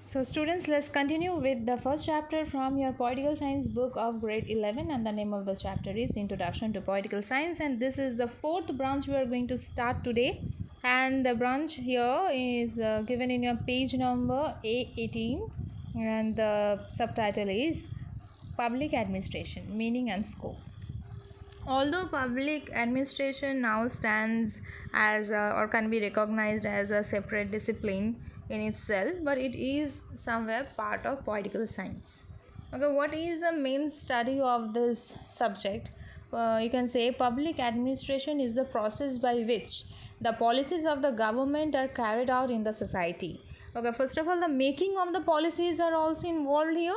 So students, let's continue with the first chapter from your political science book of grade 11, and the name of the chapter is Introduction to Political Science, and this is the fourth branch we are going to start today. And the branch here is given in your page number A18, and the subtitle is Public Administration, Meaning and Scope. Although public administration now stands as or can be recognized as a separate discipline in itself, but it is somewhere part of political science. Okay, what is the main study of this subject? You can say public administration is the process by which the policies of the government are carried out in the society. Okay, first of all, the making of the policies are also involved here.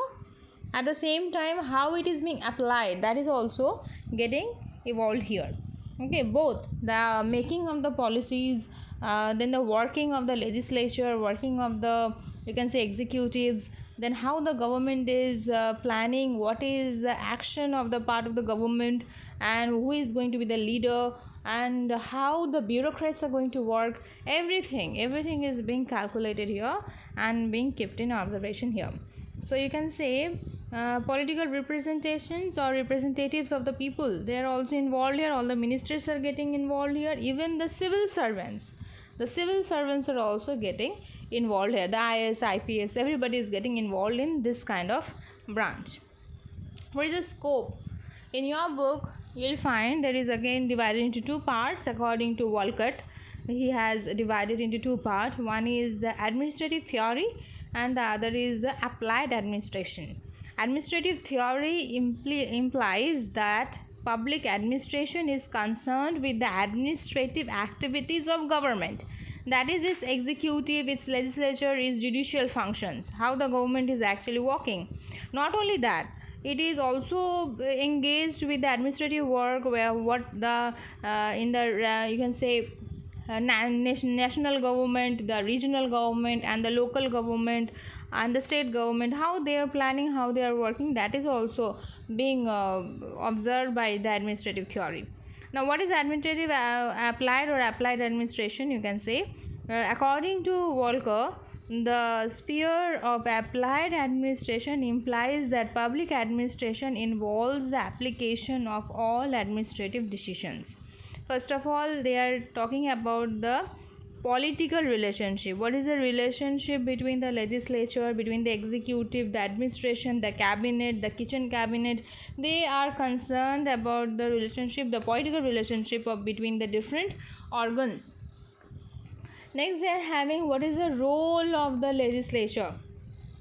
At the same time, how it is being applied, that is also getting evolved here. Okay, both the making of the policies, then the working of the legislature, working of the, you can say, executives, then how the government is planning, what is the action of the part of the government, and who is going to be the leader, and how the bureaucrats are going to work. Everything is being calculated here and being kept in observation here. So you can say political representations or representatives of the people, they are also involved here. All the ministers are getting involved here. Even the civil servants are also getting involved here. The IAS, IPS, everybody is getting involved in this kind of branch. What is the scope? In your book, you'll find that is again divided into two parts according to Walcott. He has divided into two parts. One is the administrative theory and the other is the applied administration. Administrative theory implies that public administration is concerned with the administrative activities of government. That is its executive, its legislature, its judicial functions, how the government is actually working. Not only that, it is also engaged with the administrative work where what the in the you can say national government, the regional government, and the local government and the state government, how they are planning, how they are working, that is also being observed by the administrative theory. Now, what is administrative applied or applied administration? You can say, according to Walker, the sphere of applied administration implies that public administration involves the application of all administrative decisions. First of all, they are talking about the political relationship. What is the relationship between the legislature, between the executive, the administration, the cabinet, the kitchen cabinet? They are concerned about the relationship, the political relationship of between the different organs. Next, they are having what is the role of the legislature.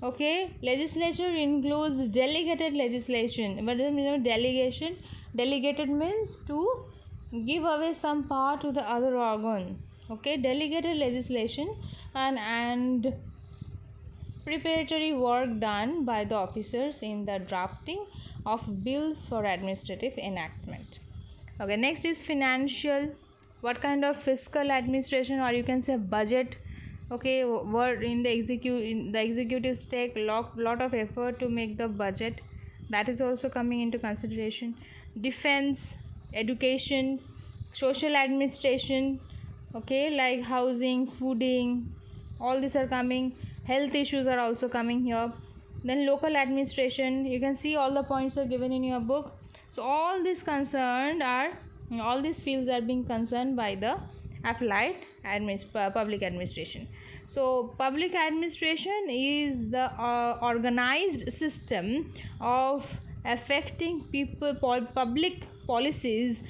Okay, legislature includes delegated legislation. What does it mean delegation? Delegated means to give away some power to the other organ. Okay, delegated legislation and preparatory work done by the officers in the drafting of bills for administrative enactment. Okay, next is financial. What kind of fiscal administration, or you can say budget? Okay, what in the executives take lot of effort to make the budget, that is also coming into consideration. Defense, education, social administration, okay, like housing, fooding, all these are coming. Health issues are also coming here. Then local administration, you can see all the points are given in your book. So all these fields are being concerned by the applied public administration. So public administration is the organized system of affecting people, public policies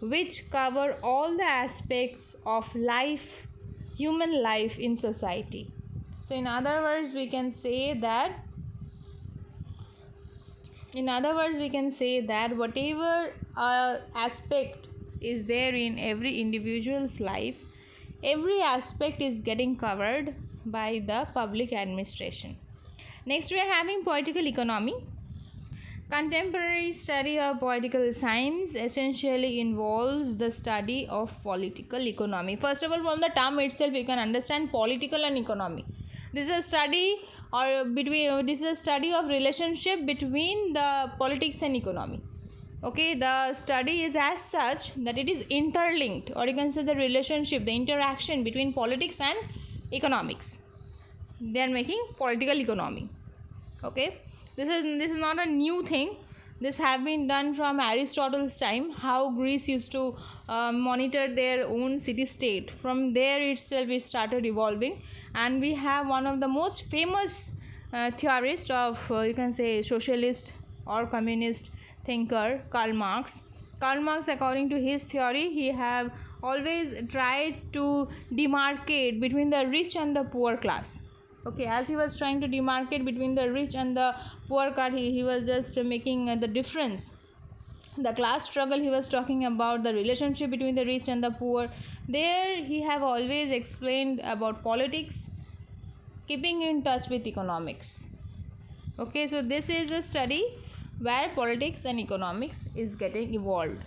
which cover all the aspects of life, human life in society. So in other words, we can say that whatever aspect is there in every individual's life, every aspect is getting covered by the public administration. Next, we are having political economy. Contemporary study of political science essentially involves the study of political economy. First of all, from the term itself, you can understand political and economy. This is a study of relationship between the politics and economy. Okay, the study is as such that it is interlinked, or you can say the relationship, the interaction between politics and economics. they are making political economy. Okay, this is not a new thing. This have been done from Aristotle's time, how Greece used to monitor their own city state. From there itself it started evolving, and we have one of the most famous theorist of you can say socialist or communist thinker, Karl Marx. Karl Marx, according to his theory, he have always tried to demarcate between the rich and the poor class. Okay, as he was trying to demarcate between the rich and the poor class, he was just making the difference. The class struggle, he was talking about the relationship between the rich and the poor. There he have always explained about politics, keeping in touch with economics. Okay, so this is a study where politics and economics is getting evolved.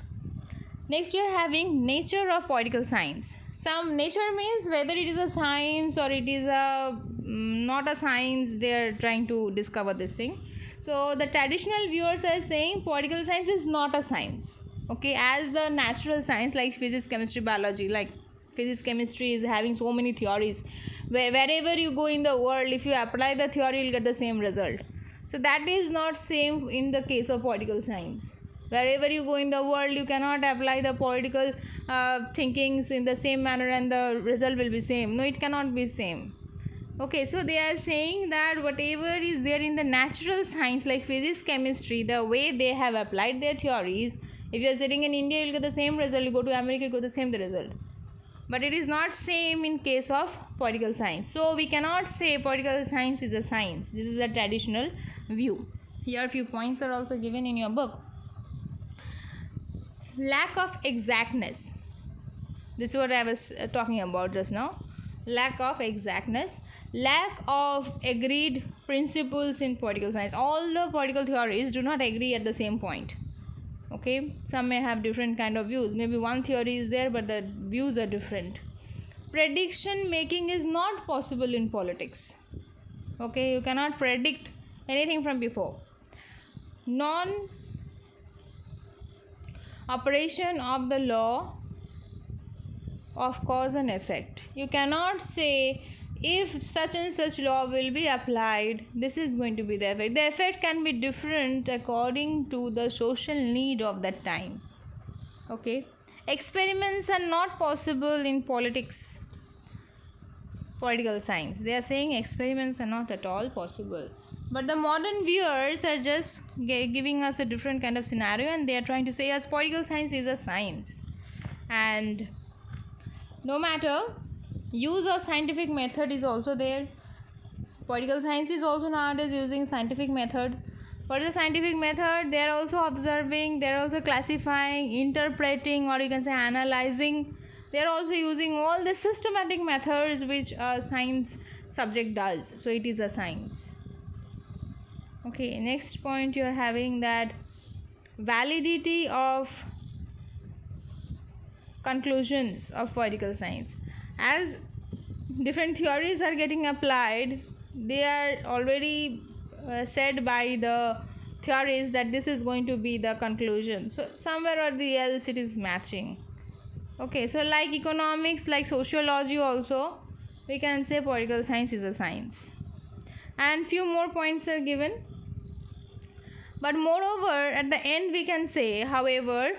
Next you are having nature of political science. Some nature means whether it is a science or it is a not a science, they are trying to discover this thing. So the traditional viewers are saying political science is not a science. Okay, as the natural science like physics, chemistry, biology, like physics, chemistry is having so many theories. Wherever you go in the world, if you apply the theory, you'll get the same result. So that is not same in the case of political science. Wherever you go in the world, you cannot apply the political thinkings in the same manner and the result will be same. No, it cannot be same. Okay, so they are saying that whatever is there in the natural science like physics, chemistry, the way they have applied their theories, if you are sitting in India, you'll get the same result. You go to America, you get the same result. But it is not same in case of political science. So we cannot say political science is a science. This is a traditional view. Here a few points are also given in your book. Lack of exactness. This is what I was talking about just now. Lack of exactness. Lack of agreed principles in political science. All the political theories do not agree at the same point. Okay, some may have different kind of views. Maybe one theory is there but the views are different. Prediction making is not possible in politics. Okay, you cannot predict anything from before. Non operation of the law of cause and effect. You cannot say if such and such law will be applied, this is going to be the effect. The effect can be different according to the social need of that time. Okay, experiments are not possible in politics, political science. They are saying experiments are not at all possible. But the modern viewers are just giving us a different kind of scenario, and they are trying to say as political science is a science. And no matter, use of scientific method is also there. Political science is also nowadays using scientific method. What is the scientific method? They are also observing, they are also classifying, interpreting, or you can say analyzing. They are also using all the systematic methods which a science subject does. So it is a science. Okay, next point you are having that validity of conclusions of political science. As different theories are getting applied, they are already said by the theories that this is going to be the conclusion. So somewhere or the else it is matching. Okay, so like economics, like sociology also, we can say political science is a science. And few more points are given. But moreover, at the end we can say, however,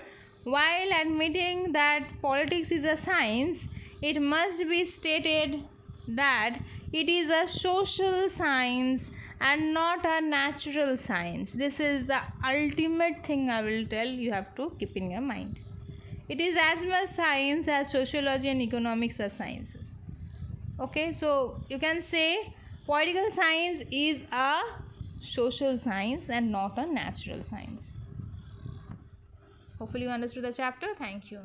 while admitting that politics is a science, it must be stated that it is a social science and not a natural science. This is the ultimate thing I will tell you, have to keep in your mind. It is as much science as sociology and economics are sciences. Okay, so you can say political science is a social science and not a natural science. Hopefully you understood the chapter. Thank you.